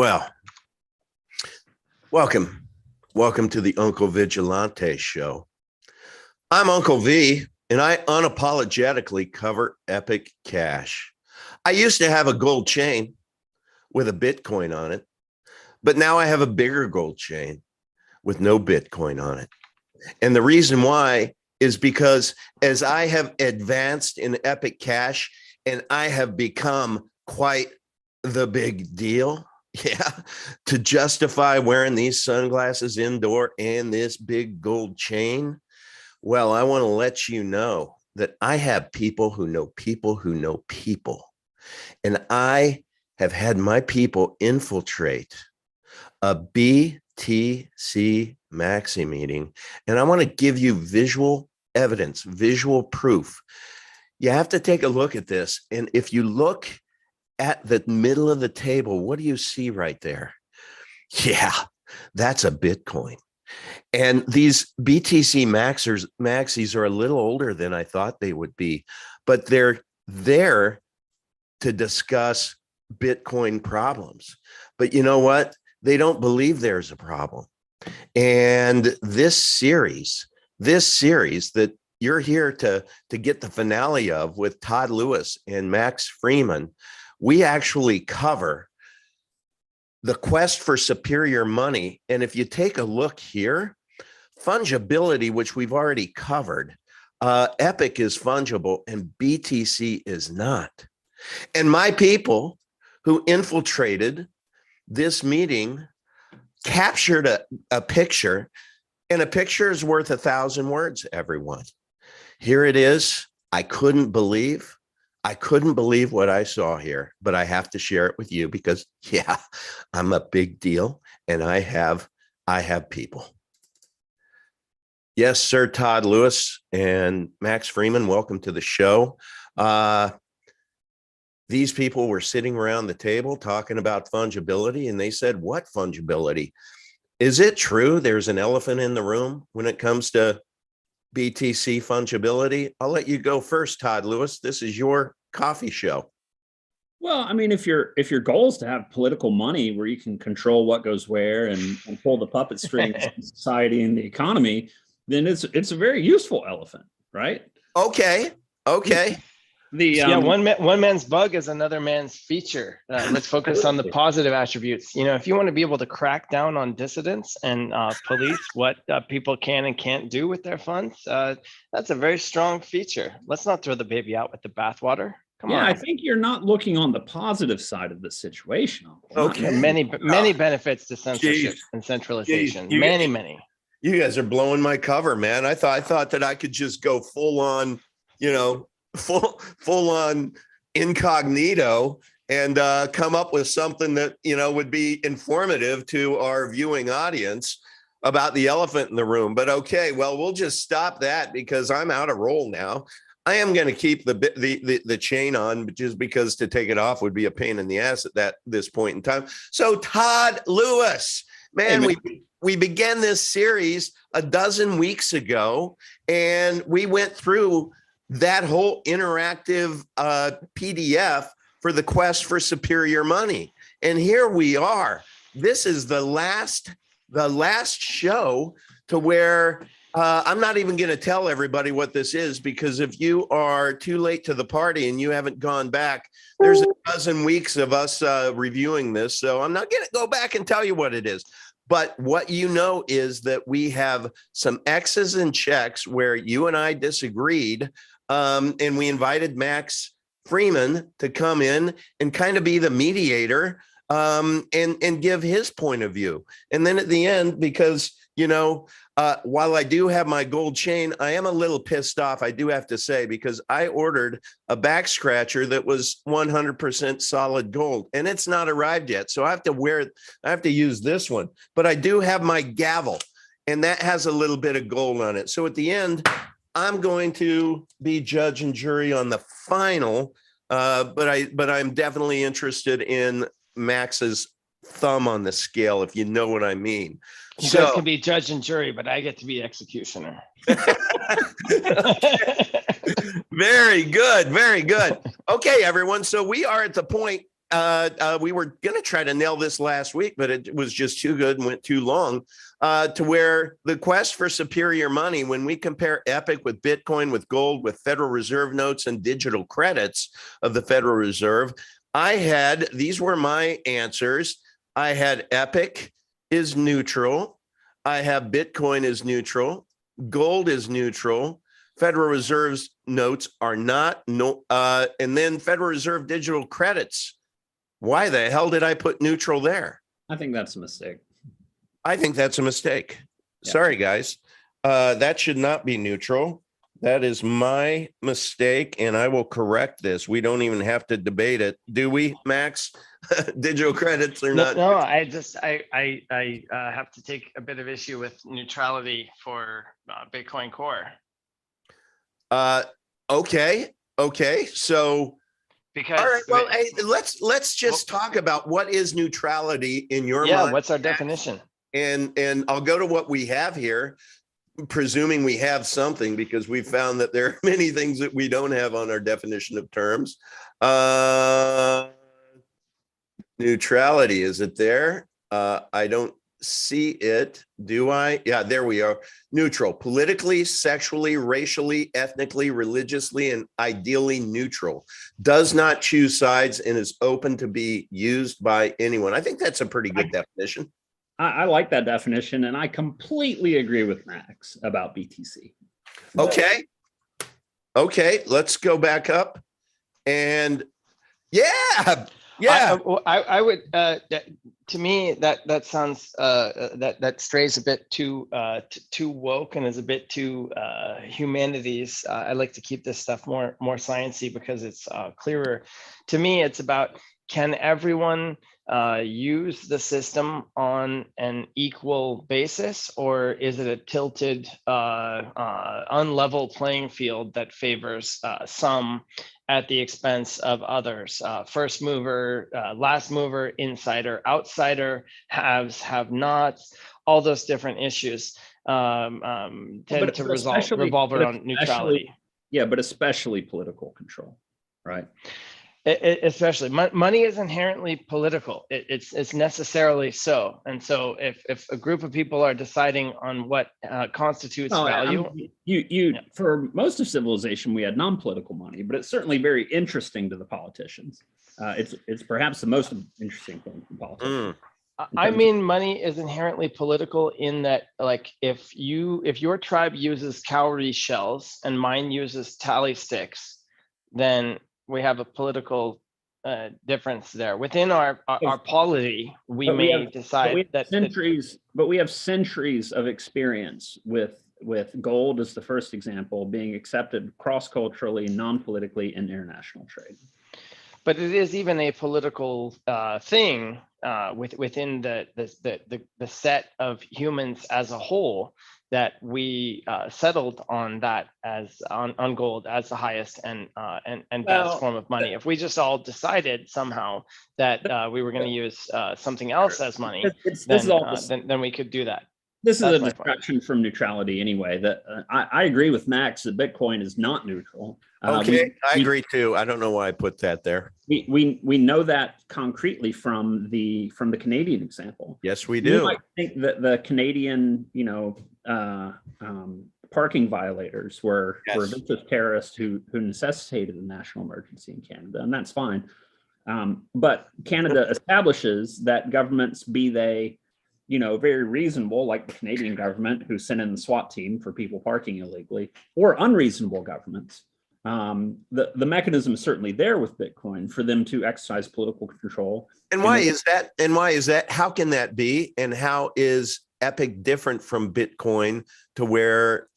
Well, welcome. Welcome to the Uncle Vigilante show. I'm Uncle V, and I unapologetically cover Epic Cash. I used to have a gold chain with a Bitcoin on it, but now I have a bigger gold chain with no Bitcoin on it. And the reason why is because as I have advanced in Epic Cash and I have become quite the big deal, to justify wearing these sunglasses indoor and this big gold chain, well, I want to let you know that I have people who know people who know people. And I have had my people infiltrate a BTC Maxi meeting. And I want to give you visual evidence, visual proof. You have to take a look at this. And if you look at the middle of the table, what do you see right there? Yeah, that's a Bitcoin. And these BTC Maxis are a little older than I thought they would be, but they're there to discuss Bitcoin problems. But you know what? They don't believe there's a problem. And this series that you're here to get the finale of with Todd Lewis and Max Freeman, we actually cover the quest for superior money. And if you take a look here, fungibility, which we've already covered, Epic is fungible and BTC is not. And my people who infiltrated this meeting captured a picture, and a picture is worth 1,000 words, everyone. Here it is. I couldn't believe what I saw here, but I have to share it with you because, yeah, I'm a big deal and I have people. Yes, Sir Todd Lewis and Max Freeman, welcome to the show. These people were sitting around the table talking about fungibility, and they said, what fungibility? Is it true there's an elephant in the room when it comes to BTC fungibility? I'll let you go first, Todd Lewis. This is your coffee show. Well, I mean, if your goal is to have political money where you can control what goes where and pull the puppet strings in society and the economy, then it's a very useful elephant, right? Okay. One man's bug is another man's feature. Let's focus on the positive attributes. If you want to be able to crack down on dissidents and police what people can and can't do with their funds, that's a very strong feature. Let's not throw the baby out with the bathwater. Come on. I think you're not looking on the positive side of the situation. Okay. Many benefits to censorship and centralization. Many. You guys are blowing my cover, man. I thought that I could just go full on, full on incognito and come up with something that would be informative to our viewing audience about the elephant in the room. But okay, well, we'll just stop that because I'm out of roll now. I am going to keep the chain on just because to take it off would be a pain in the ass at this point in time. So Todd Lewis, man, we began this series a dozen weeks ago, and we went through that whole interactive PDF for the quest for superior money. And here we are. This is the last show to where I'm not even going to tell everybody what this is, because if you are too late to the party and you haven't gone back, there's a dozen weeks of us reviewing this. So I'm not going to go back and tell you what it is. But what you know is that we have some X's and checks where you and I disagreed. And we invited Max Freeman to come in and kind of be the mediator and give his point of view. And then at the end, because, while I do have my gold chain, I am a little pissed off, I do have to say, because I ordered a back scratcher that was 100% solid gold and it's not arrived yet. So I have to use this one, but I do have my gavel and that has a little bit of gold on it. So at the end, I'm going to be judge and jury on the final, but I'm definitely interested in Max's thumb on the scale, if you know what I mean. You guys can be judge and jury, but I get to be executioner. Very good. Okay, everyone. So we are at the point we were going to try to nail this last week, but it was just too good and went too long, to where the quest for superior money, when we compare Epic with Bitcoin, with gold, with Federal Reserve notes and digital credits of the Federal Reserve, these were my answers. I had Epic is neutral. I have Bitcoin is neutral. Gold is neutral. Federal Reserve's notes are not. And then Federal Reserve digital credits. Why the hell did I put neutral there? I think that's a mistake. I think that's a mistake. Yeah. Sorry, guys. That should not be neutral. That is my mistake, and I will correct this. We don't even have to debate it, do we, Max? Digital credits are not. No, I have to take a bit of issue with neutrality for Bitcoin Core. Okay. So, because all right. Well, hey, let's just talk about what is neutrality in your mind. Yeah, what's our definition? And I'll go to what we have here, presuming we have something, because we've found that there are many things that we don't have on our definition of terms. Neutrality, is it there? I don't see it. Do I? Yeah, there we are. Neutral, politically, sexually, racially, ethnically, religiously, and ideally neutral. Does not choose sides and is open to be used by anyone. I think that's a pretty good definition. I like that definition, and I completely agree with Max about BTC. Okay, let's go back up. And yeah. I would. To me, that sounds that strays a bit too woke and is a bit too humanities. I like to keep this stuff more sciencey because it's clearer. To me, it's about, can everyone use the system on an equal basis, or is it a tilted, unlevel playing field that favors some at the expense of others? First mover, last mover, insider, outsider, haves, have-nots, all those different issues tend to revolve around neutrality. Yeah, but especially political control, right? Especially money is inherently political. It's necessarily so. And so if a group of people are deciding on what constitutes value, for most of civilization, we had non-political money, but it's certainly very interesting to the politicians. It's perhaps the most interesting thing for politicians. I mean, money is inherently political in that, like, if your tribe uses cowrie shells and mine uses tally sticks, then we have a political difference there. Within our polity, we may decide that centuries, but we have centuries of experience with gold as the first example being accepted cross-culturally, non-politically in international trade. But it is even a political thing within the set of humans as a whole, that we settled on that as on gold as the highest and best form of money. If we just all decided somehow that we were going to use something else as money, then we could do that. This is a distraction from neutrality anyway. That I agree with Max that Bitcoin is not neutral. Okay, I agree too. I don't know why I put that there. We know that concretely from the Canadian example. Yes, we do. You might think that the Canadian, parking violators were vicious terrorists who necessitated a national emergency in Canada, and that's fine. But Canada establishes that governments, be they very reasonable, like the Canadian government who sent in the SWAT team for people parking illegally, or unreasonable governments. The mechanism is certainly there with Bitcoin for them to exercise political control. And why is that? And why is that? How can that be? And how is Epic different from Bitcoin to where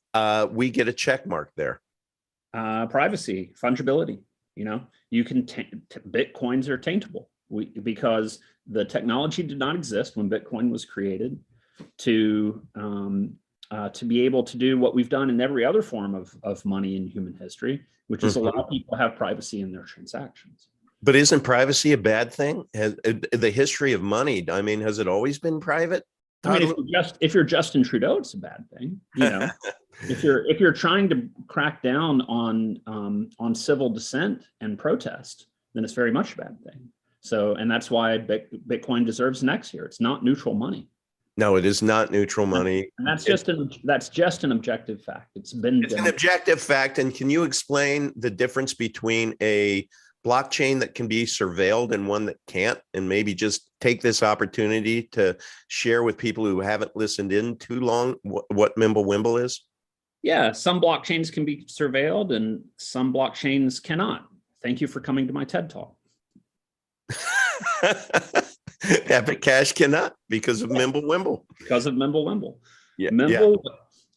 we get a check mark there? Privacy, fungibility. You can Bitcoins are taintable. Because the technology did not exist when Bitcoin was created to be able to do what we've done in every other form of money in human history, which is allow people to have privacy in their transactions. But isn't privacy a bad thing? The history of money, I mean, has it always been private? I mean, if you're Justin Trudeau, it's a bad thing. If you're trying to crack down on civil dissent and protest, then it's very much a bad thing. So, and that's why Bitcoin deserves next year. It's not neutral money. No, it is not neutral money. And that's just an objective fact. It's an objective fact. And can you explain the difference between a blockchain that can be surveilled and one that can't? And maybe just take this opportunity to share with people who haven't listened in too long what Mimblewimble is? Yeah, some blockchains can be surveilled and some blockchains cannot. Thank you for coming to my TED Talk. Epic Cash cannot because of Mimblewimble. Because of Mimblewimble. Yeah.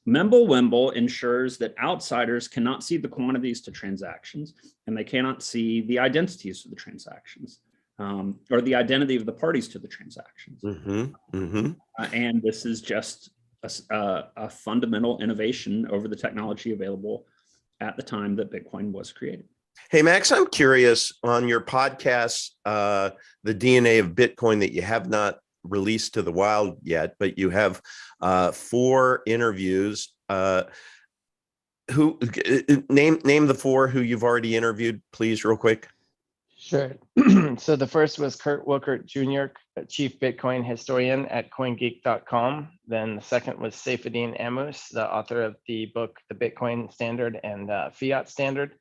Mimblewimble ensures that outsiders cannot see the quantities to transactions, and they cannot see the identities of the transactions, or the identity of the parties to the transactions. And this is just a fundamental innovation over the technology available at the time that Bitcoin was created. Hey, Max, I'm curious on your podcast, The DNA of Bitcoin, that you have not released to the wild yet, but you have 4 interviews. Who name the 4 who you've already interviewed, please, real quick. Sure. So the first was Kurt Wilkert Jr., Chief Bitcoin Historian at CoinGeek.com. Then the second was Saifedean Ammous, the author of the book, The Bitcoin Standard and Fiat Standard.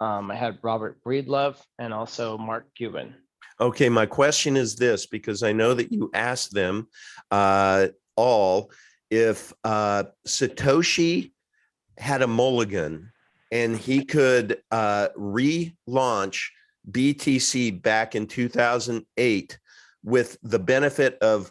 I had Robert Breedlove and also Mark Cuban. Okay, my question is this, because I know that you asked them all if Satoshi had a mulligan and he could relaunch BTC back in 2008 with the benefit of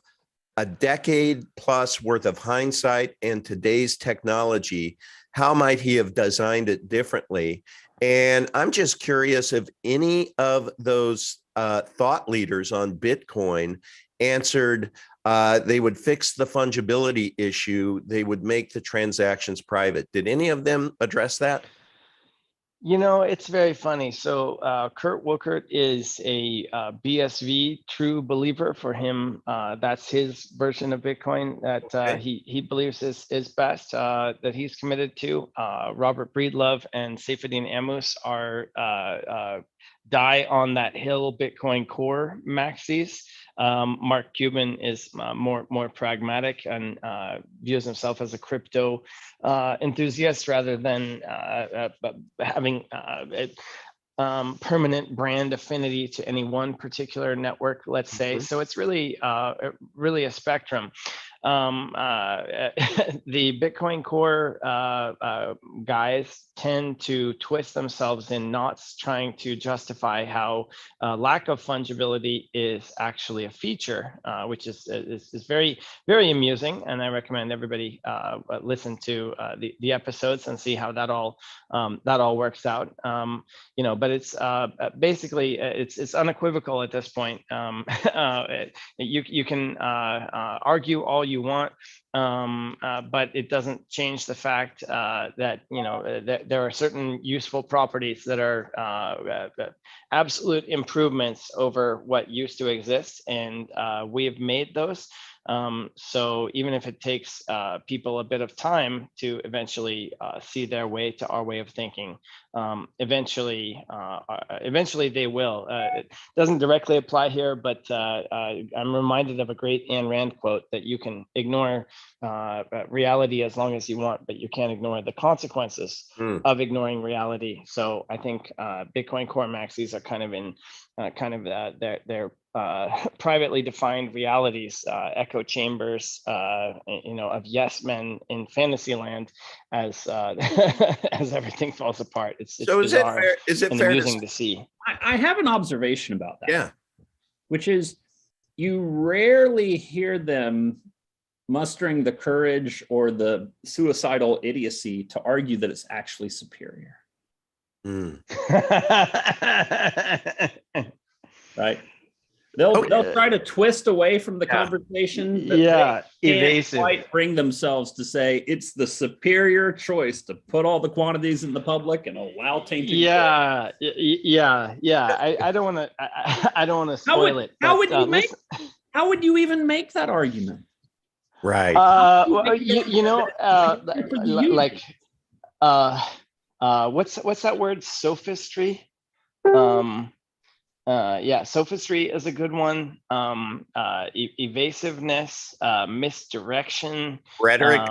a decade plus worth of hindsight and today's technology, how might he have designed it differently? And I'm just curious if any of those thought leaders on Bitcoin answered they would fix the fungibility issue, they would make the transactions private. Did any of them address that? You know, it's very funny. So Kurt Wilkert is a BSV true believer. For him, that's his version of Bitcoin that he believes is best, that he's committed to. Robert Breedlove and Saifedean Ammous are die on that hill Bitcoin Core Maxis. Mark Cuban is more pragmatic and views himself as a crypto enthusiast rather than having permanent brand affinity to any one particular network, let's say. So it's really a spectrum. The Bitcoin Core guys tend to twist themselves in knots trying to justify how lack of fungibility is actually a feature, which is very, very amusing. And I recommend everybody listen to the episodes and see how that all works out. But it's basically it's unequivocal at this point. You can argue all you want, but it doesn't change the fact that there are certain useful properties that are absolute improvements over what used to exist, and we have made those. So even if it takes people a bit of time to eventually see their way to our way of thinking, eventually they will. It doesn't directly apply here, but I'm reminded of a great Ayn Rand quote that you can ignore reality as long as you want, but you can't ignore the consequences of ignoring reality. So I think Bitcoin Core Maxis are kind of in their privately defined realities, echo chambers, of yes men in fantasy land as as everything falls apart. It's so is it fair? Is it and fair amusing to see? I have an observation about that. Yeah, which is you rarely hear them mustering the courage or the suicidal idiocy to argue that it's actually superior. Right? They'll try to twist away from the conversation. Evasive. Quite bring themselves to say it's the superior choice to put all the quantities in the public and allow tainted. I don't want to. I don't want to spoil it. How would you even make that argument? Right. What's that word? Sophistry. Yeah, sophistry is a good one. Evasiveness, misdirection, Rhetoric.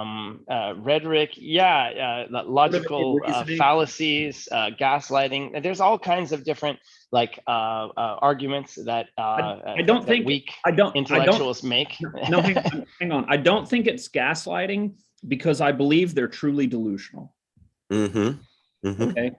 rhetoric. Yeah, logical Reasoning. fallacies, gaslighting. There's all kinds of different arguments that I don't that think weak I don't intellectuals make. No, hang on. I don't think it's gaslighting because I believe they're truly delusional. Mm-hmm. Mm-hmm. Okay.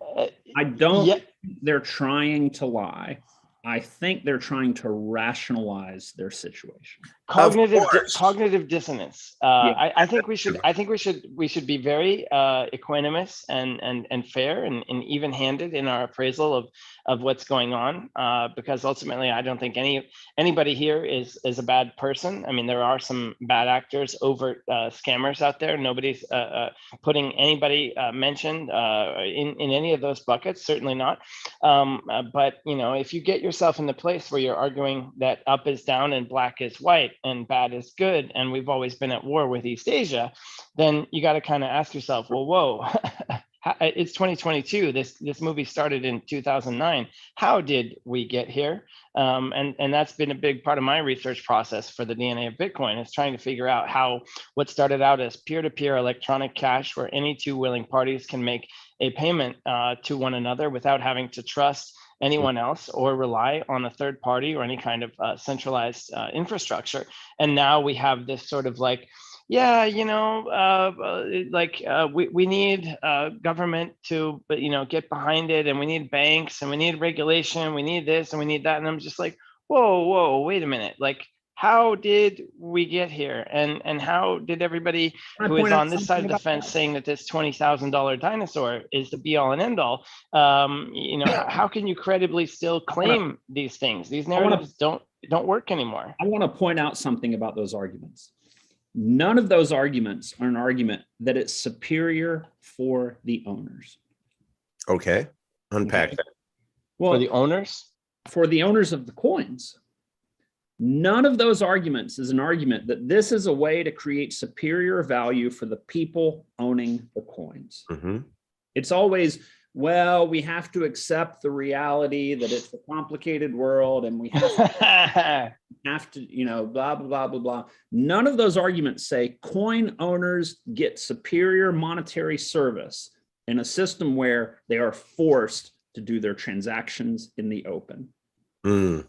I don't Yeah. think they're trying to lie. I think they're trying to rationalize their situation. Cognitive dissonance. Yeah. I think we should be very equanimous and fair and even-handed in our appraisal of what's going on, because ultimately I don't think anybody here is a bad person. I mean, there are some bad actors, overt scammers out there. Nobody's putting anybody mentioned in any of those buckets, certainly not. But if you get yourself in the place where you're arguing that up is down and black is white and bad is good, and we've always been at war with East Asia, then you got to kind of ask yourself, well, whoa, it's 2022. This movie started in 2009. How did we get here? And that's been a big part of my research process for the DNA of Bitcoin, is trying to figure out how what started out as peer-to-peer electronic cash, where any two willing parties can make a payment to one another without having to trust anyone else or rely on a third party or any kind of centralized infrastructure. And now we have this sort of like, yeah, we need government to, get behind it, and we need banks, and we need regulation, we need this, and we need that. And I'm just like, whoa, wait a minute. Like, how did we get here? And how did everybody who is on this side of the fence saying that this $20,000 dinosaur is the be all and end all, how can you credibly still claim these things? These narratives don't work anymore. I want to point out something about those arguments. None of those arguments are an argument that it's superior for the owners. Okay. Unpack that. Well, for the owners? For the owners of the coins. None of those arguments is an argument that this is a way to create superior value for the people owning the coins. Mm-hmm. It's always, well, we have to accept the reality that it's a complicated world and we have to, blah, blah, blah, blah. None of those arguments say coin owners get superior monetary service in a system where they are forced to do their transactions in the open.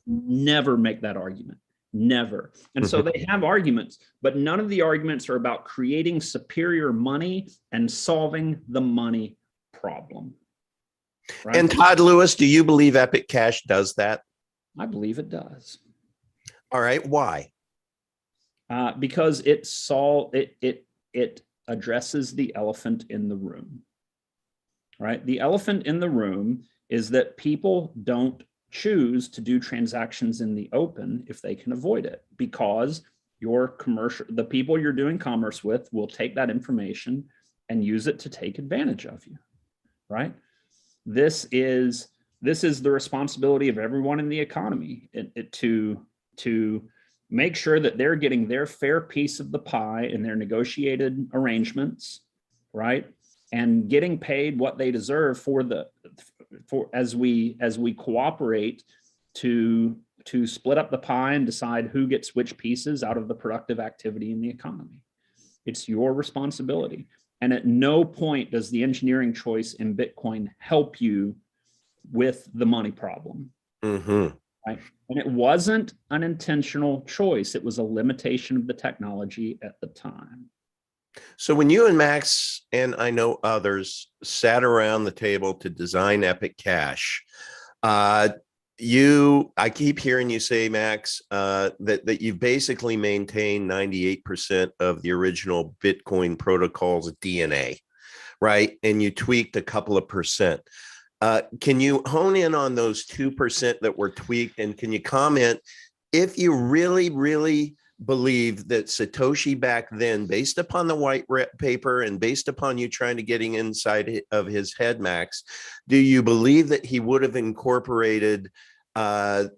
Never make that argument. Never. And so they have arguments, but none of the arguments are about creating superior money and solving the money problem. Right? And Todd Lewis, do you believe Epic Cash does that? I believe it does. All right. Why? Because it addresses the elephant in the room. Right? The elephant in the room is that people don't choose to do transactions in the open if they can avoid it, because the people you're doing commerce with will take that information and use it to take advantage of you, right? This is the responsibility of everyone in the economy to make sure that they're getting their fair piece of the pie in their negotiated arrangements, right? And getting paid what they deserve as we cooperate to split up the pie and decide who gets which pieces out of the productive activity in the economy. It's your responsibility. And at no point does the engineering choice in Bitcoin help you with the money problem. Mm-hmm. Right? And it wasn't an intentional choice. It was a limitation of the technology at the time. So when you and Max, and I know others, sat around the table to design Epic Cash, I keep hearing you say, Max, that you've basically maintained 98% of the original Bitcoin protocol's DNA, right? And you tweaked a couple of percent. Can you hone in on those 2% that were tweaked? And can you comment if you really, really believe that Satoshi back then, based upon the white paper and based upon you trying to getting inside of his head, Max, do you believe that he would have incorporated that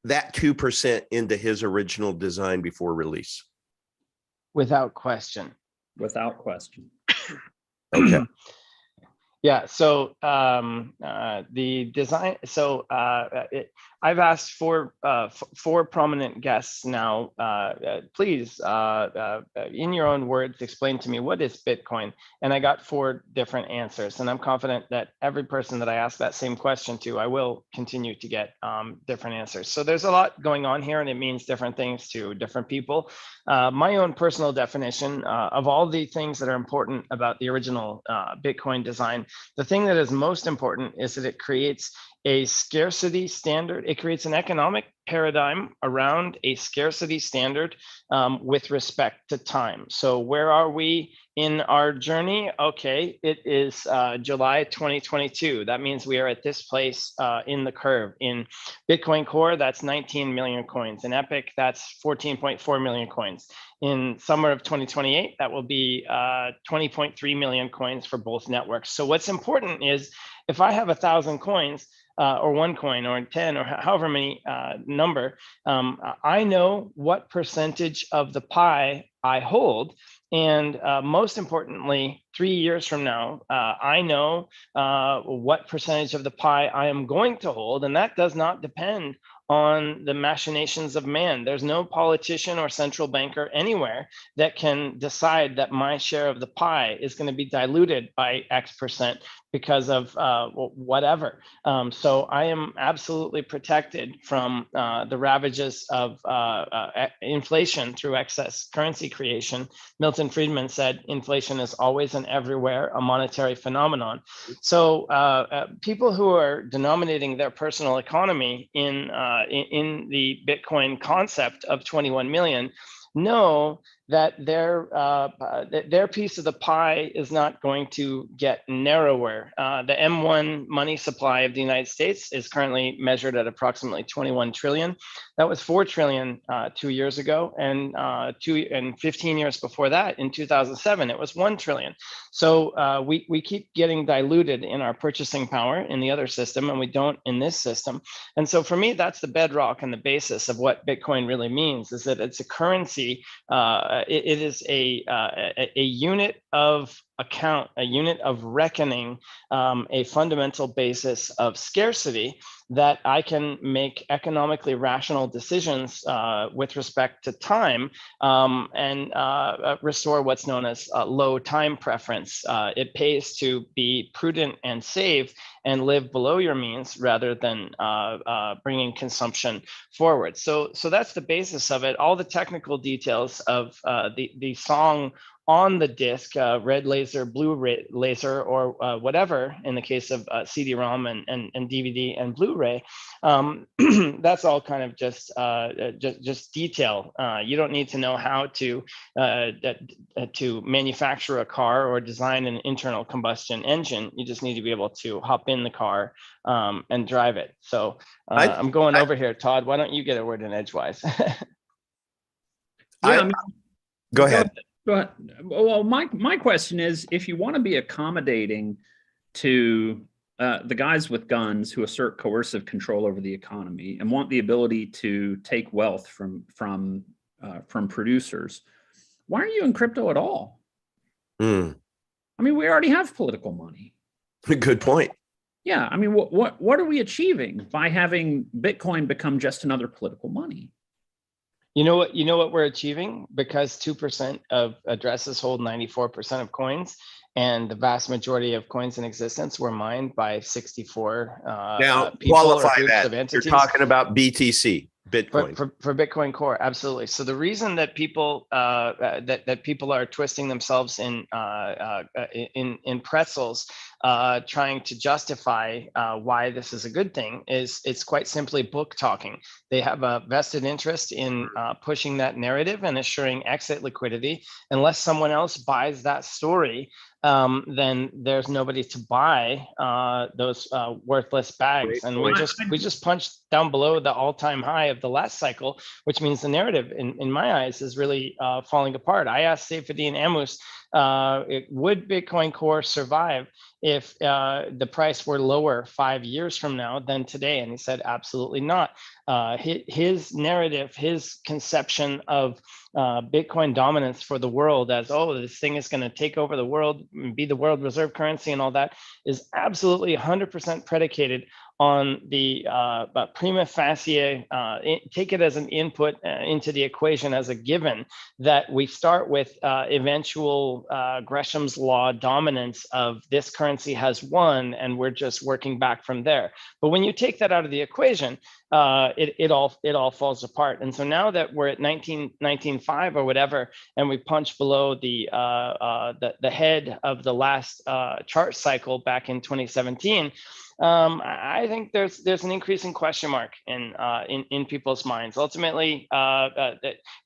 2% into his original design before release? Without question. Without question. Okay. Yeah, so the design. So I've asked for four prominent guests now. Please, in your own words, explain to me what is Bitcoin. And I got four different answers, and I'm confident that every person that I ask that same question to, I will continue to get different answers. So there's a lot going on here, and it means different things to different people. My own personal definition of all the things that are important about the original Bitcoin design, the thing that is most important is that it creates a scarcity standard. It creates an economic paradigm around a scarcity standard with respect to time. So where are we in our journey? Okay, it is July 2022. That means we are at this place in the curve. In Bitcoin Core, that's 19 million coins. In Epic, that's 14.4 million coins. In summer of 2028, that will be 20.3 million coins for both networks. So what's important is if I have 1,000 coins, or one coin or 10 or however many number, I know what percentage of the pie I hold. And most importantly, 3 years from now, I know what percentage of the pie I am going to hold. And that does not depend on the machinations of man. There's no politician or central banker anywhere that can decide that my share of the pie is going to be diluted by X percent because of whatever. So I am absolutely protected from the ravages of inflation through excess currency creation. Milton Friedman said, inflation is always and everywhere a monetary phenomenon. So people who are denominating their personal economy in the Bitcoin concept of 21 million know that their piece of the pie is not going to get narrower. The M1 money supply of the United States is currently measured at approximately 21 trillion. That was 4 trillion 2 years ago, and 15 years before that, in 2007, it was 1 trillion. So we keep getting diluted in our purchasing power in the other system, and we don't in this system. And so for me, that's the bedrock and the basis of what Bitcoin really means, is that it's a currency. It is a unit of account, a unit of reckoning, a fundamental basis of scarcity that I can make economically rational decisions with respect to time and restore what's known as low time preference. It pays to be prudent and save and live below your means rather than bringing consumption forward. So that's the basis of it. All the technical details of the song on the disk, red laser, blue laser, or whatever, in the case of CD-ROM and DVD and Blu-ray, that's all kind of just detail. You don't need to know how to manufacture a car or design an internal combustion engine. You just need to be able to hop in the car and drive it. So I'm going over here, Todd. Why don't you get a word in edgewise? Go ahead. Go ahead. Well, my question is, if you want to be accommodating to the guys with guns who assert coercive control over the economy and want the ability to take wealth from producers, why aren't you in crypto at all? I mean, we already have political money. Good point. Yeah, I mean, what are we achieving by having Bitcoin become just another political money? You know what we're achieving? Because 2% of addresses hold 94% of coins, and the vast majority of coins in existence were mined by 64 now people qualify or groups that. of entities. You're talking about BTC, Bitcoin. For Bitcoin Core, absolutely. So the reason that people that people are twisting themselves in pretzels, trying to justify why this is a good thing, is it's quite simply book talking. They have a vested interest in pushing that narrative and assuring exit liquidity. Unless someone else buys that story, then there's nobody to buy those worthless bags. And we just punched down below the all-time high of the last cycle, which means the narrative, in my eyes, is really falling apart. I asked Saifuddin Ammous would Bitcoin Core survive if the price were lower 5 years from now than today? And he said, absolutely not. His narrative, his conception of Bitcoin dominance for the world as, oh, this thing is going to take over the world, be the world reserve currency and all that, is absolutely 100% predicated on the prima facie, take it as an input into the equation as a given that we start with eventual Gresham's law dominance of this currency has won, and we're just working back from there. But when you take that out of the equation, it all falls apart. And so now that we're at 19.5 or whatever, and we punch below the head of the last chart cycle back in 2017. I think there's an increasing question mark in people's minds. Ultimately,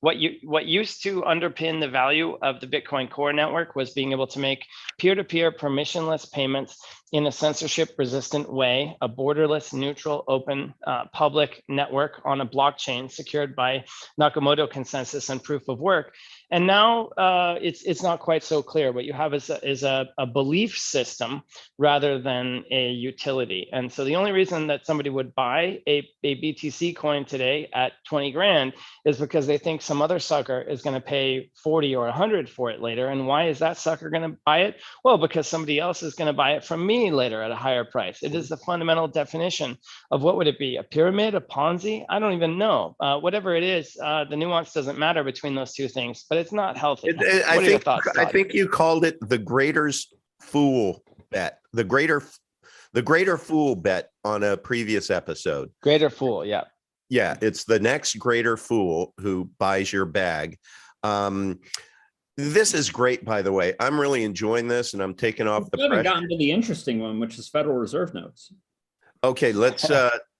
what used to underpin the value of the Bitcoin Core network was being able to make peer-to-peer permissionless payments in a censorship-resistant way, a borderless, neutral, open, public network on a blockchain secured by Nakamoto consensus and proof of work. And now it's not quite so clear. What you have is a belief system rather than a utility. And so the only reason that somebody would buy a BTC coin today at 20 grand is because they think some other sucker is going to pay 40 or 100 for it later. And why is that sucker going to buy it? Well, because somebody else is going to buy it from me later at a higher price. It is the fundamental definition of what would it be? A pyramid, a Ponzi? I don't even know. Whatever it is, the nuance doesn't matter between those two things. But it's not healthy. What are your thoughts, Todd? I think you called it the greater's fool bet. The greater fool bet on a previous episode. Greater fool, yeah. Yeah, it's the next greater fool who buys your bag. This is great, by the way. I'm really enjoying this, and I'm taking off the pressure. We haven't gotten to the interesting one, which is Federal Reserve notes. Okay, let's.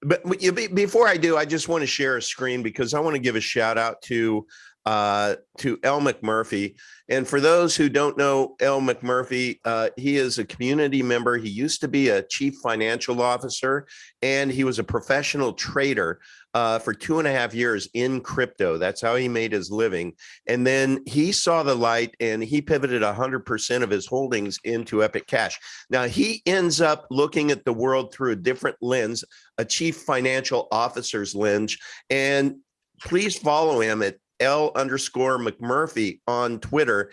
But before I do, I just want to share a screen because I want to give a shout out to L. McMurphy. And for those who don't know L. McMurphy, he is a community member. He used to be a chief financial officer, and he was a professional trader for 2.5 years in crypto. That's how he made his living. And then he saw the light and he pivoted 100% of his holdings into Epic Cash. Now he ends up looking at the world through a different lens, a chief financial officer's lens. And please follow him at L_McMurphy on Twitter,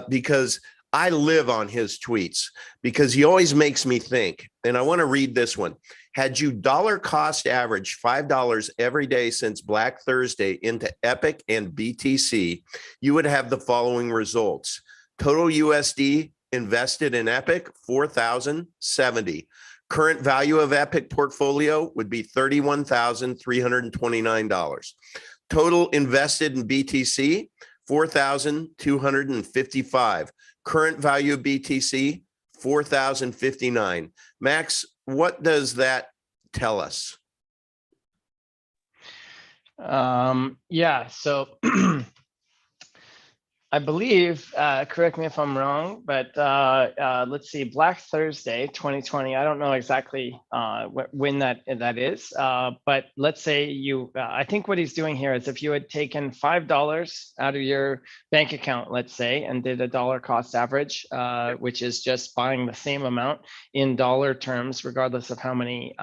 because I live on his tweets, because he always makes me think. And I want to read this one. Had you dollar cost average $5 every day since Black Thursday into Epic and BTC, you would have the following results. Total USD invested in Epic, 4,070. Current value of Epic portfolio would be $31,329. Total invested in BTC, 4,255. Current value of BTC, 4,059. Max, what does that tell us? Yeah, so I believe, correct me if I'm wrong, but let's see, Black Thursday 2020, I don't know exactly when that is, but let's say you, I think what he's doing here is if you had taken $5 out of your bank account, let's say, and did a dollar cost average, which is just buying the same amount in dollar terms, regardless of how many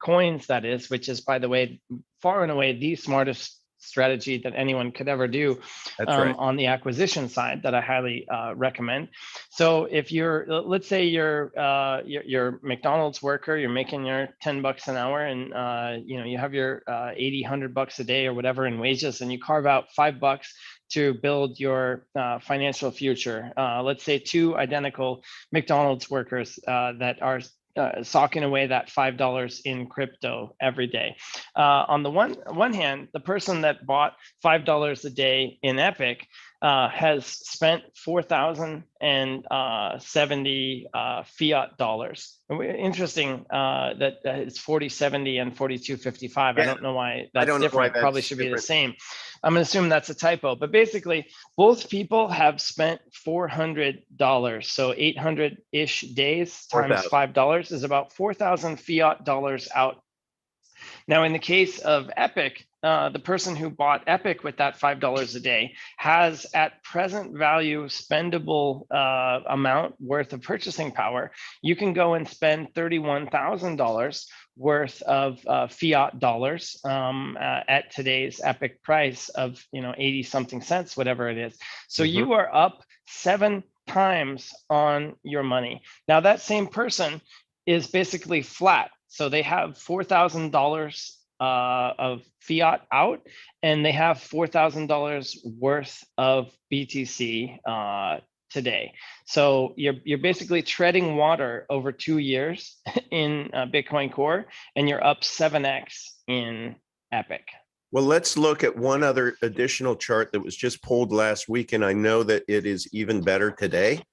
coins that is, which is, by the way, far and away the smartest strategy that anyone could ever do on the acquisition side that I highly recommend. So if you're, let's say you're McDonald's worker, you're making your $10 an hour, and you have your 80, $100 a day or whatever in wages, and you carve out $5 to build your financial future. Let's say two identical McDonald's workers that are socking away that $5 in crypto every day. On the one hand, the person that bought $5 a day in Epic has spent 4,070 fiat dollars. Interesting that it's 4070 and 4255. Yeah. I don't know why that's different. Probably should be the same. I'm going to assume that's a typo, but basically both people have spent $400. So 800-ish days times $5 is about 4,000 fiat dollars out. Now, in the case of Epic, the person who bought Epic with that $5 a day has at present value spendable amount worth of purchasing power. You can go and spend $31,000 worth of fiat dollars at today's Epic price of 80 something cents, whatever it is. So you are up 7 times on your money. Now that same person is basically flat. So they have $4,000 of fiat out, and they have $4,000 worth of BTC today. So you're basically treading water over 2 years in Bitcoin Core, and you're up 7x in Epic. Well, let's look at one other additional chart that was just pulled last week, and I know that it is even better today.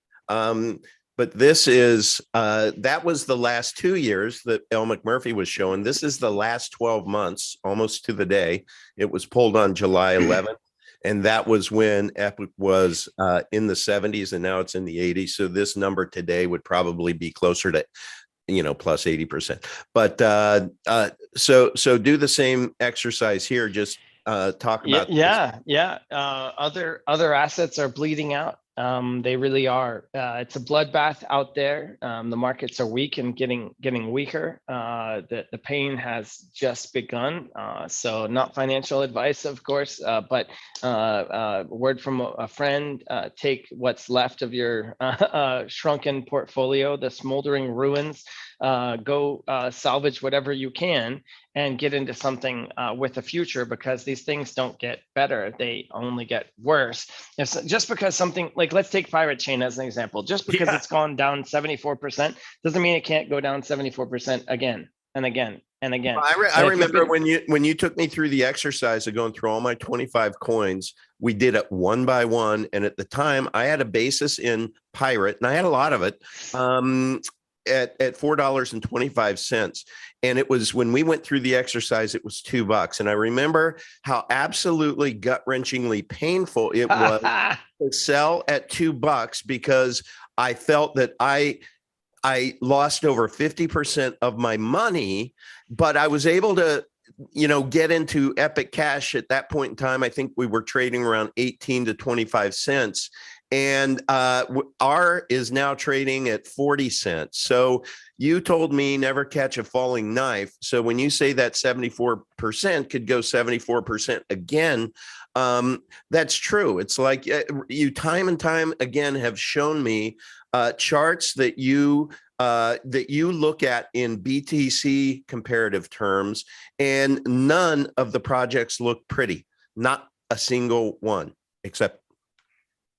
But this is, that was the last 2 years that El McMurphy was showing. This is the last 12 months, almost to the day. It was pulled on July 11th. And that was when Epic was in the 70s, and now it's in the 80s. So this number today would probably be closer to, plus 80%. But so do the same exercise here. Just talk about. Other assets are bleeding out. They really are. It's a bloodbath out there. The markets are weak and getting weaker. The pain has just begun. So not financial advice, of course, but word from a friend, take what's left of your shrunken portfolio, the smoldering ruins, go salvage whatever you can and get into something with a future, because these things don't get better. They only get worse. Just because something, like let's take Pirate Chain as an example, just because it's gone down 74% doesn't mean it can't go down 74% again and again and again. I remember when you took me through the exercise of going through all my 25 coins, we did it one by one. And at the time I had a basis in Pirate, and I had a lot of it. At $4.25. And it was, when we went through the exercise, it was $2. And I remember how absolutely gut-wrenchingly painful it was to sell at $2, because I felt that I lost over 50% of my money, but I was able to get into Epic Cash at that point in time. I think we were trading around 18 to 25 cents. And R is now trading at 40 cents. So you told me never catch a falling knife. So when you say that 74% could go 74% again, that's true. It's like you time and time again have shown me charts that you look at in BTC comparative terms, and none of the projects look pretty. Not a single one, except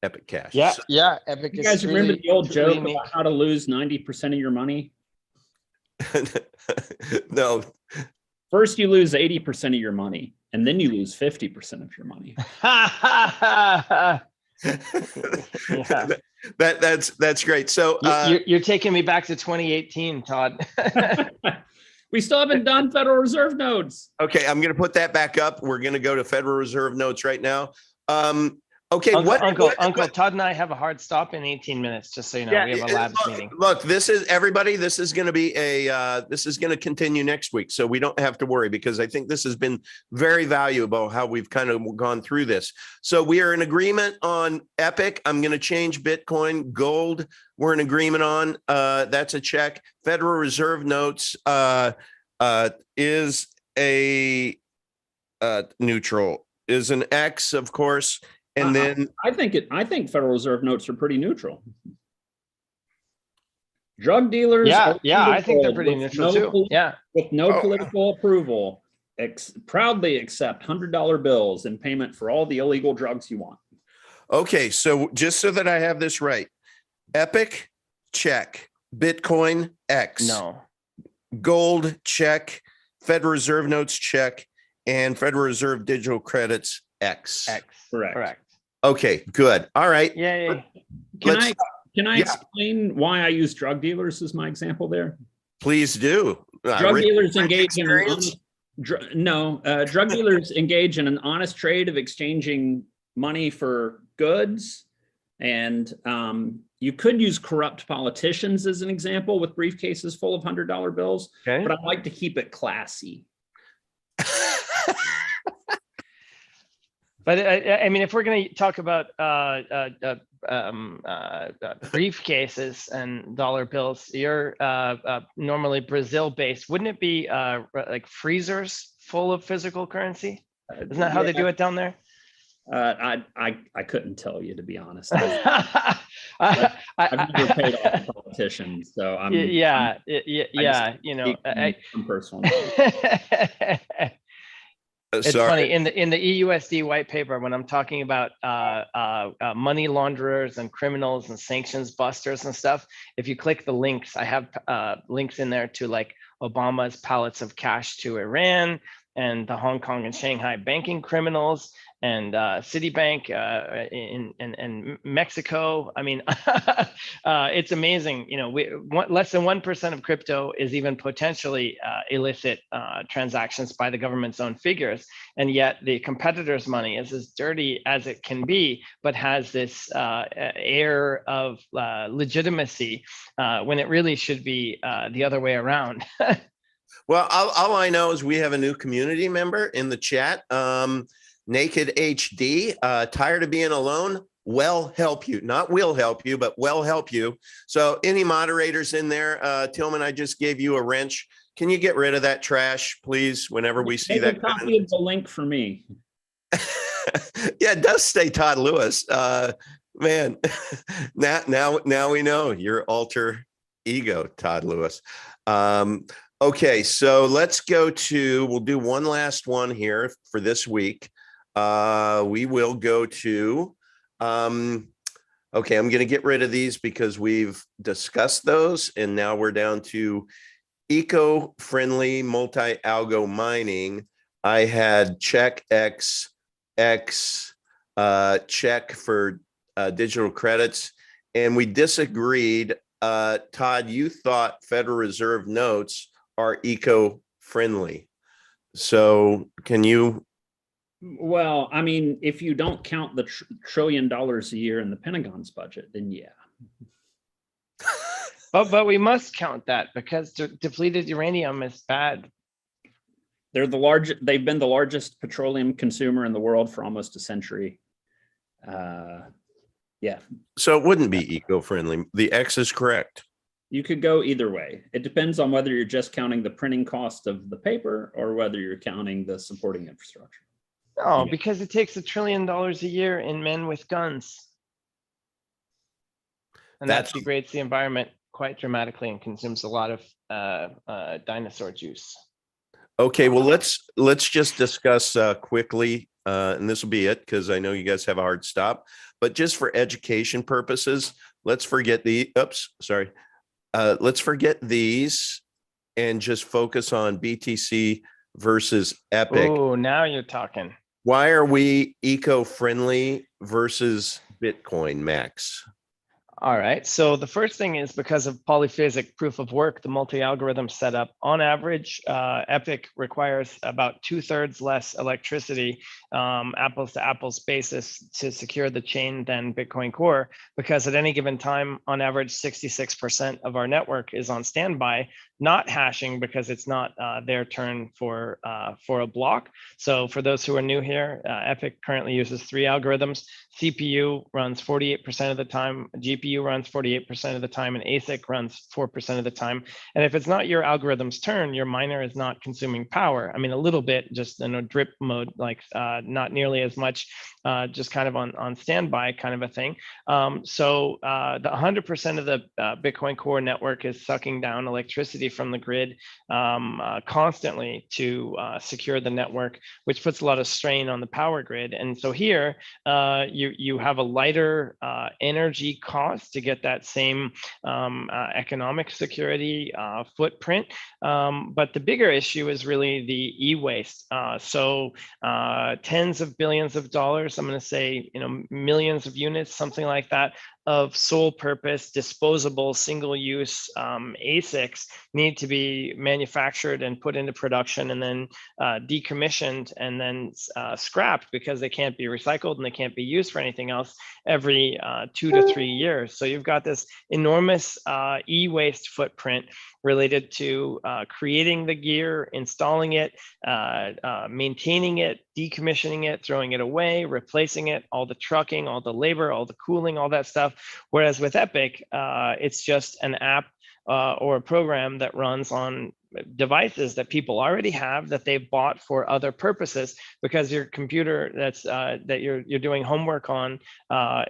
Epic Cash. Yeah. Epic. You guys remember the old joke about how to lose 90% of your money? No. First, you lose 80% of your money, and then you lose 50% of your money. That's great. So you're taking me back to 2018, Todd. We still haven't done Federal Reserve notes. Okay, I'm going to put that back up. We're going to go to Federal Reserve notes right now. Okay, Uncle Todd and I have a hard stop in 18 minutes, just so you know. We have a labs meeting. Look, this is everybody. This is going to be this is going to continue next week, so we don't have to worry, because I think this has been very valuable how we've kind of gone through this. So we are in agreement on Epic. I'm going to change Bitcoin. Gold, we're in agreement on. That's a check. Federal Reserve notes is a neutral, is an X, of course. And then I think Federal Reserve notes are pretty neutral. Drug dealers, I think they're pretty neutral too. With no political approval, proudly accept $100 bills in payment for all the illegal drugs you want. Okay, so just so that I have this right, Epic, check. Bitcoin, X. No. Gold, check. Federal Reserve notes, check. And Federal Reserve digital credits, X. Correct. Okay, good. All right. Yeah. Can I explain why I use drug dealers as my example there? Please do. Drug dealers engage drug dealers engage in an honest trade of exchanging money for goods, and you could use corrupt politicians as an example with briefcases full of $100 bills. Okay. But I like to keep it classy. But I mean, if we're going to talk about briefcases and dollar bills, you're normally Brazil based. Wouldn't it be like freezers full of physical currency? Isn't that how they do it down there? I couldn't tell you, to be honest. I've never paid off a politician, so I'm from personal knowledge. It's funny in the EUSD white paper when I'm talking about money launderers and criminals and sanctions busters and stuff. If you click the links, I have links in there to like Obama's pallets of cash to Iran and the Hong Kong and Shanghai banking criminals and Citibank in Mexico. I mean, it's amazing. You know, less than 1% of crypto is even potentially illicit transactions by the government's own figures. And yet the competitor's money is as dirty as it can be, but has this air of legitimacy when it really should be the other way around. Well, all I know is we have a new community member in the chat. Naked HD, tired of being alone? Well, help you. Not will help you, but well help you. So any moderators in there, Tillman, I just gave you a wrench. Can you get rid of that trash, please, whenever we see that? Copy of the link for me. Yeah, it does say Todd Lewis. Man, now we know your alter ego, Todd Lewis. Okay, so let's go to, we'll do one last one here for this week. We will go to, okay, I'm going to get rid of these because we've discussed those. And now we're down to eco-friendly multi-algo mining. I had check check for digital credits, and we disagreed. Todd, you thought Federal Reserve notes are eco-friendly. So can you? Well, I mean, if you don't count the $1 trillion a year in the Pentagon's budget, then yeah. But we must count that because depleted uranium is bad. They're the largest. They've been the largest petroleum consumer in the world for almost a century. Yeah. So it wouldn't be eco-friendly. The X is correct. You could go either way. It depends on whether you're just counting the printing cost of the paper or whether you're counting the supporting infrastructure. No, because it takes $1 trillion a year in men with guns. And that degrades the environment quite dramatically and consumes a lot of dinosaur juice. Okay, well, let's just discuss quickly, and this will be it because I know you guys have a hard stop, but just for education purposes, let's forget let's forget these and just focus on BTC versus Epic. Oh, now you're talking. Why are we eco-friendly versus Bitcoin, Max? All right. So the first thing is because of polyphasic proof of work, the multi-algorithm setup. On average, Epic requires about 2/3 less electricity, apples to apples basis, to secure the chain than Bitcoin Core, because at any given time, on average, 66% of our network is on standby, not hashing because it's not their turn for a block. So for those who are new here, Epic currently uses 3 algorithms. CPU runs 48% of the time, GPU runs 48% of the time, and ASIC runs 4% of the time. And if it's not your algorithm's turn, your miner is not consuming power. I mean, a little bit, just in a drip mode, like not nearly as much, just kind of on standby kind of a thing. So the 100% of the Bitcoin Core network is sucking down electricity from the grid constantly to secure the network, which puts a lot of strain on the power grid. And so here you have a lighter energy cost to get that same economic security footprint. But the bigger issue is really the e-waste. So tens of billions of dollars, I'm going to say, millions of units, something like that, of sole purpose, disposable, single use ASICs need to be manufactured and put into production and then decommissioned and then scrapped because they can't be recycled and they can't be used for anything else every 2 to 3 years. So you've got this enormous e-waste footprint related to creating the gear, installing it, maintaining it, decommissioning it, throwing it away, replacing it, all the trucking, all the labor, all the cooling, all that stuff. Whereas with Epic, it's just an app or a program that runs on devices that people already have that they've bought for other purposes, because your computer that you're doing homework on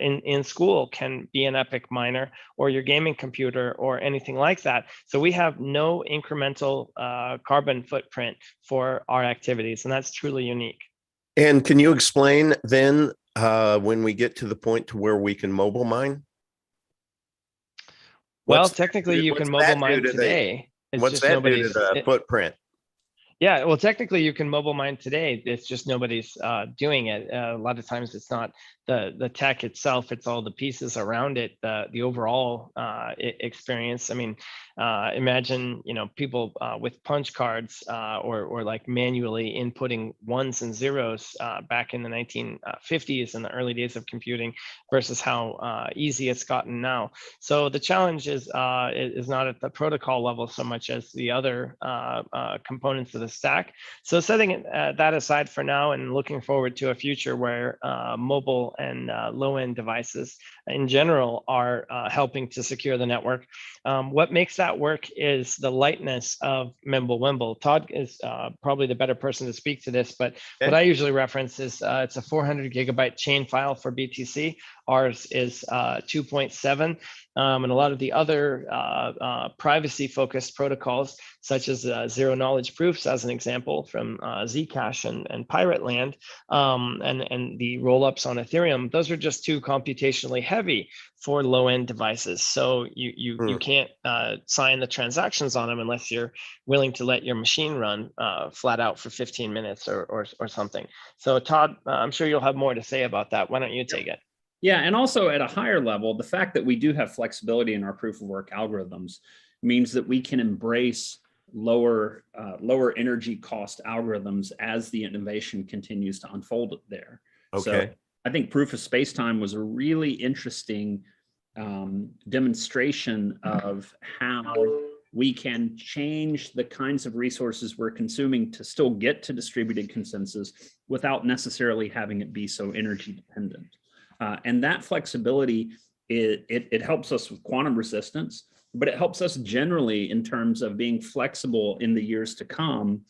in school can be an Epic miner, or your gaming computer or anything like that. So we have no incremental carbon footprint for our activities, and that's truly unique. And can you explain then when we get to the point to where we can mobile mine? Well, technically you can mobile mine today. What's that do to the footprint? Yeah, well, technically you can mobile mine today. It's just nobody's doing it. A lot of times it's not the tech itself, it's all the pieces around it, the overall experience. I mean, imagine, people with punch cards or like manually inputting ones and zeros back in the 1950s and the early days of computing versus how easy it's gotten now. So the challenge is not at the protocol level so much as the other components of the stack. So setting that aside for now and looking forward to a future where mobile and low-end devices in general are helping to secure the network. What makes that work is the lightness of Mimblewimble. Todd is probably the better person to speak to this, but what I usually reference is it's a 400 gigabyte chain file for BTC. Ours is 2.7. And a lot of the other privacy-focused protocols, such as zero knowledge proofs, as an example, from Zcash and Pirate Land, and the rollups on Ethereum, those are just too computationally heavy for low-end devices. So you can't sign the transactions on them unless you're willing to let your machine run flat out for 15 minutes or something. So Todd, I'm sure you'll have more to say about that. Why don't you take it? Yeah, and also at a higher level, the fact that we do have flexibility in our proof of work algorithms means that we can embrace lower energy cost algorithms as the innovation continues to unfold there. Okay. So I think proof of space-time was a really interesting demonstration of how we can change the kinds of resources we're consuming to still get to distributed consensus without necessarily having it be so energy dependent. And that flexibility, it helps us with quantum resistance, but it helps us generally in terms of being flexible in the years to come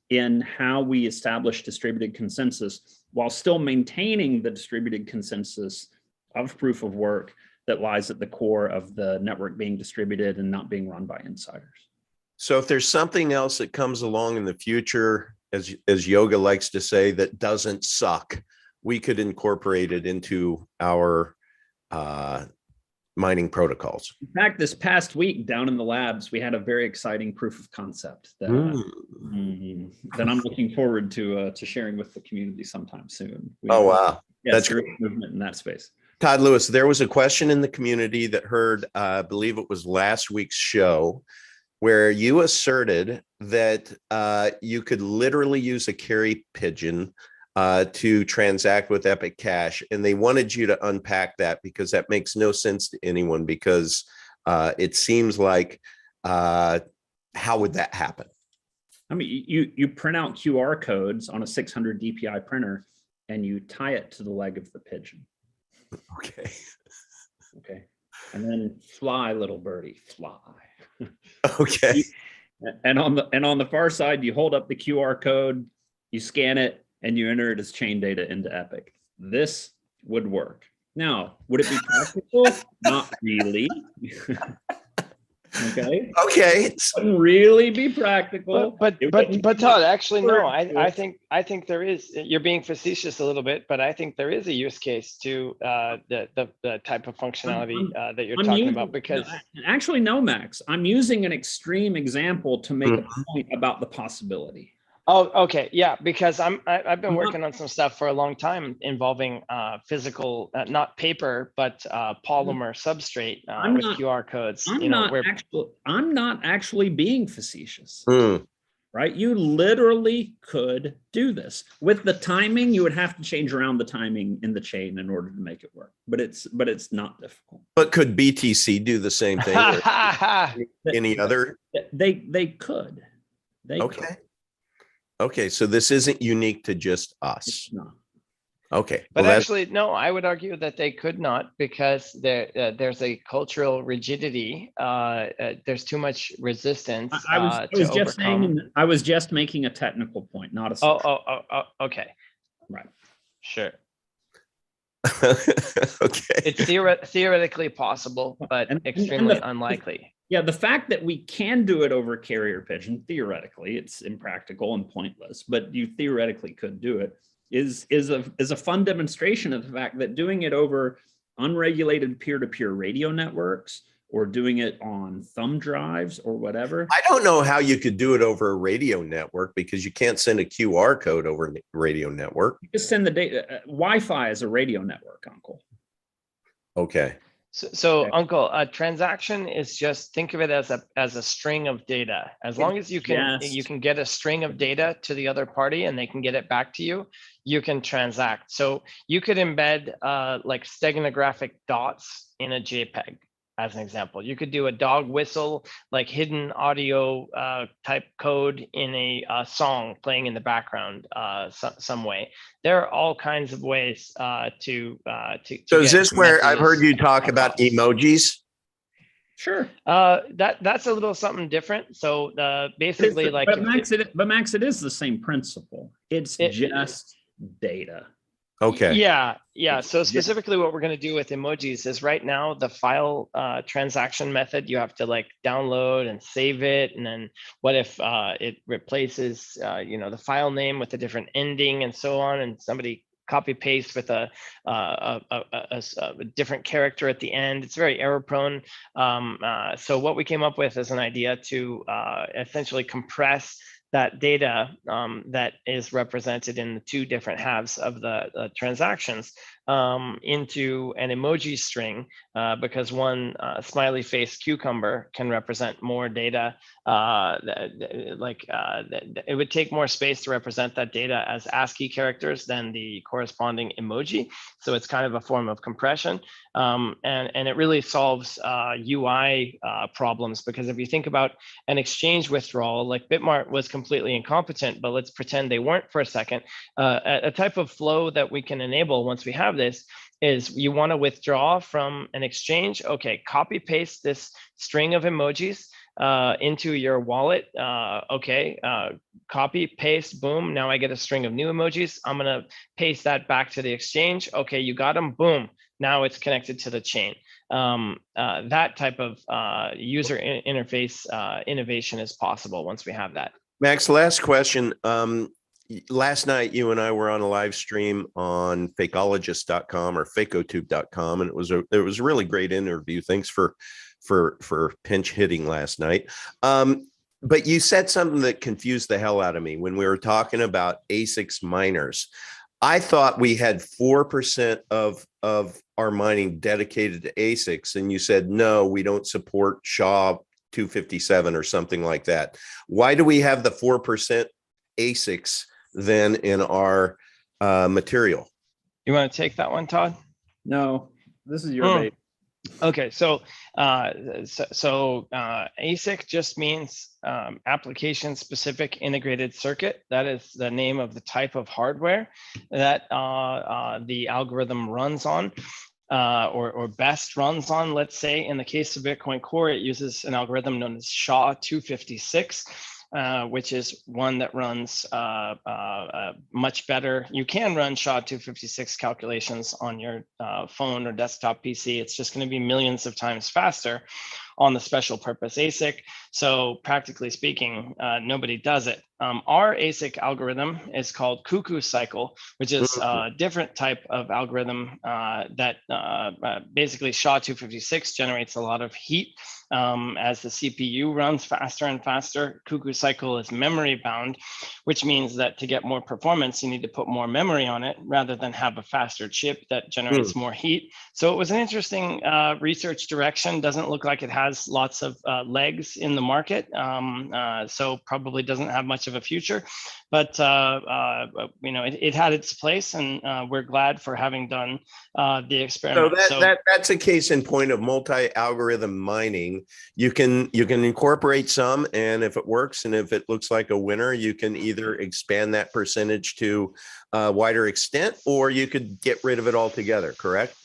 in how we establish distributed consensus while still maintaining the distributed consensus of proof of work that lies at the core of the network being distributed and not being run by insiders. So if there's something else that comes along in the future, as Yoga likes to say, that doesn't suck, we could incorporate it into our mining protocols. In fact, this past week down in the labs, we had a very exciting proof of concept that, that I'm looking forward to sharing with the community sometime soon. Wow. That's great movement in that space. Todd Lewis, there was a question in the community that heard, I believe it was last week's show, where you asserted that you could literally use a carry pigeon to transact with Epic Cash, and they wanted you to unpack that because that makes no sense to anyone, because it seems like how would that happen? I mean, you print out QR codes on a 600 DPI printer and you tie it to the leg of the pigeon. Okay. Okay. And then fly, little birdie, fly. Okay. And on the far side, you hold up the QR code, you scan it, and you enter it as chain data into Epic. This would work. Now, would it be practical? Not really. Okay. Okay. Wouldn't really be practical. But Todd, actually, no. I think there is. You're being facetious a little bit, but I think there is a use case to the type of functionality that you're talking about. Because actually, no, Max. I'm using an extreme example to make a point about the possibility. Oh, okay. Yeah, because I've been I'm not- working on some stuff for a long time involving physical, not paper, but polymer substrate I'm with not. QR codes. I'm You know, not where actually. I'm not actually being facetious. Hmm. Right? You literally could do this with the timing. You would have to change around the timing in the chain in order to make it work. But it's not difficult. But could BTC do the same thing? Or any other? They could. They Okay. could. Okay. So this isn't unique to just us. It's not. Okay. But Well, actually, no, I would argue that they could not because there's a cultural rigidity. There's too much resistance I was to just overcome. saying. I was just making a technical point, not a. Oh, social. okay, Right. sure. okay. It's theoretically possible, but And extremely unlikely. Yeah, the fact that we can do it over carrier pigeon, theoretically, it's impractical and pointless, but you theoretically could do it, is a fun demonstration of the fact that doing it over unregulated peer-to-peer radio networks or doing it on thumb drives or whatever. I don't know how you could do it over a radio network because you can't send a QR code over a radio network. You just send the data. Wi-Fi is a radio network, Uncle. Okay. So Okay. Uncle, a transaction is just, think of it as a string of data. As long as you can get a string of data to the other party and they can get it back to you, you can transact. So you could embed like steganographic dots in a JPEG. As an example, you could do a dog whistle, like hidden audio type code in a song playing in the background some way. There are all kinds of ways to. So is this where I've heard you talk about emojis? Sure. That's a little something different. So basically, like, but Max, it is the same principle. It's just data. Okay. Yeah. So specifically what we're going to do with emojis is right now the file transaction method, you have to like download and save it. And then what if it replaces, the file name with a different ending and so on, and somebody copy paste with a different character at the end. It's very error prone. So what we came up with is an idea to essentially compress that data that is represented in the two different halves of the transactions into an emoji string, because one smiley face cucumber can represent more data. It would take more space to represent that data as ASCII characters than the corresponding emoji. So it's kind of a form of compression. And it really solves UI problems, because if you think about an exchange withdrawal, like Bitmart was completely incompetent, but let's pretend they weren't for a second. A type of flow that we can enable once we have this is you want to withdraw from an exchange. Okay, copy paste this string of emojis into your wallet. Copy paste, boom. Now I get a string of new emojis. I'm going to paste that back to the exchange. Okay, you got them. Boom. Now it's connected to the chain. That type of user interface innovation is possible once we have that. Max, last question. Last night, you and I were on a live stream on fakeologist.com or fakeotube.com, and it was a really great interview. Thanks for pinch hitting last night. But you said something that confused the hell out of me when we were talking about ASICs miners. I thought we had 4% of our mining dedicated to ASICs, and you said, no, we don't support SHA 257 or something like that. Why do we have the 4% ASICs then in our material? You want to take that one, Todd? No, this is your baby. Okay, so ASIC just means application specific integrated circuit. That is the name of the type of hardware that the algorithm runs on, or best runs on. Let's say in the case of Bitcoin Core, it uses an algorithm known as SHA 256. Which is one that runs much better. You can run SHA 256 calculations on your phone or desktop PC. It's just going to be millions of times faster on the special purpose ASIC. So practically speaking, nobody does it. Our ASIC algorithm is called cuckoo cycle, which is a different type of algorithm that basically SHA-256 generates a lot of heat as the CPU runs faster and faster. Cuckoo cycle is memory bound, which means that to get more performance, you need to put more memory on it rather than have a faster chip that generates more heat. So it was an interesting research direction. Doesn't look like it has lots of legs in the market, so probably doesn't have much of a future. But it had its place, and we're glad for having done the experiment. So that's a case in point of multi-algorithm mining. You can incorporate some, and if it works and if it looks like a winner, you can either expand that percentage to a wider extent, or you could get rid of it altogether, correct?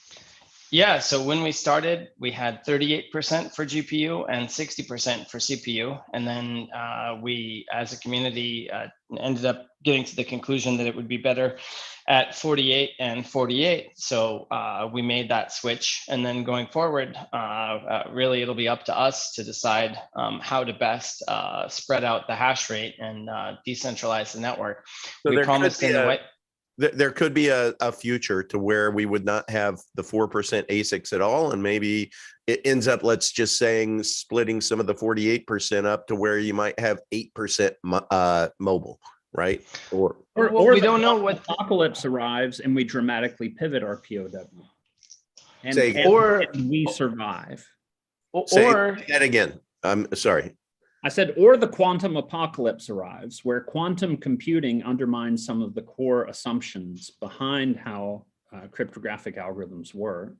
Yeah, so when we started, we had 38% for GPU and 60% for CPU. And then we, as a community, ended up getting to the conclusion that it would be better at 48 and 48. So we made that switch. And then going forward, really, it'll be up to us to decide how to best spread out the hash rate and decentralize the network. So we promised in the way. There could be a future to where we would not have the 4% ASICs at all. And maybe it ends up, let's just saying, splitting some of the 48% up to where you might have 8% mobile, right? Or we don't know what apocalypse arrives and we dramatically pivot our POW. And we survive. Say that again. I'm sorry. I said, or the quantum apocalypse arrives, where quantum computing undermines some of the core assumptions behind how cryptographic algorithms work,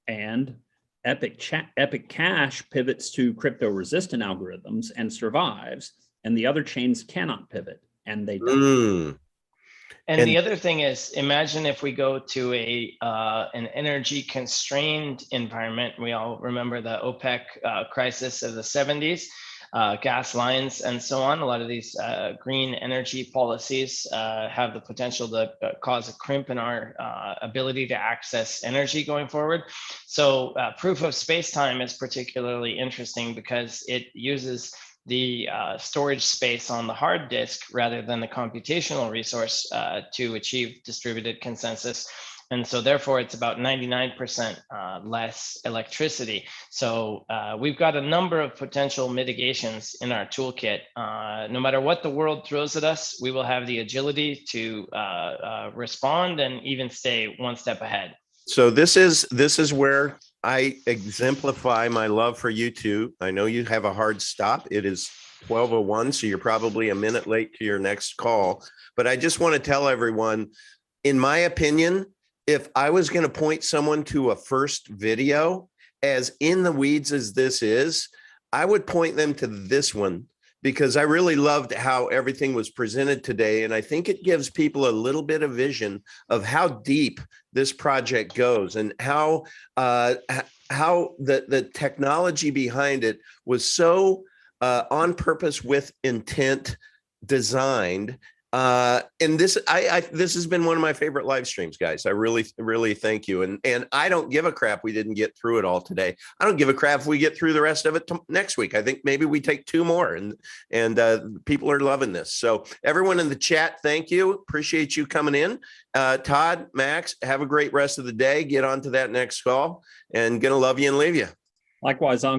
and epic cash pivots to crypto-resistant algorithms and survives, and the other chains cannot pivot, and they don't. And the other thing is, imagine if we go to an energy constrained environment. We all remember the OPEC crisis of the 70s. Gas lines and so on. A lot of these green energy policies have the potential to cause a crimp in our ability to access energy going forward. So proof of space-time is particularly interesting because it uses the storage space on the hard disk rather than the computational resource to achieve distributed consensus. And so therefore, it's about 99% less electricity. So we've got a number of potential mitigations in our toolkit. No matter what the world throws at us, we will have the agility to respond and even stay one step ahead. So this is where I exemplify my love for you two. I know you have a hard stop. It is 12:01, so you're probably a minute late to your next call. But I just want to tell everyone, in my opinion, if I was going to point someone to a first video, as in the weeds as this is, I would point them to this one, because I really loved how everything was presented today. And I think it gives people a little bit of vision of how deep this project goes and how the technology behind it was so on purpose, with intent, designed. And this has been one of my favorite live streams, guys. I really thank you. And I don't give a crap we didn't get through it all today. I don't give a crap if we get through the rest of it next week. I think maybe we take 2 more, and people are loving this. So everyone in the chat, thank you. Appreciate you coming in. Todd, Max, have a great rest of the day. Get on to that next call, and gonna love you and leave you. Likewise,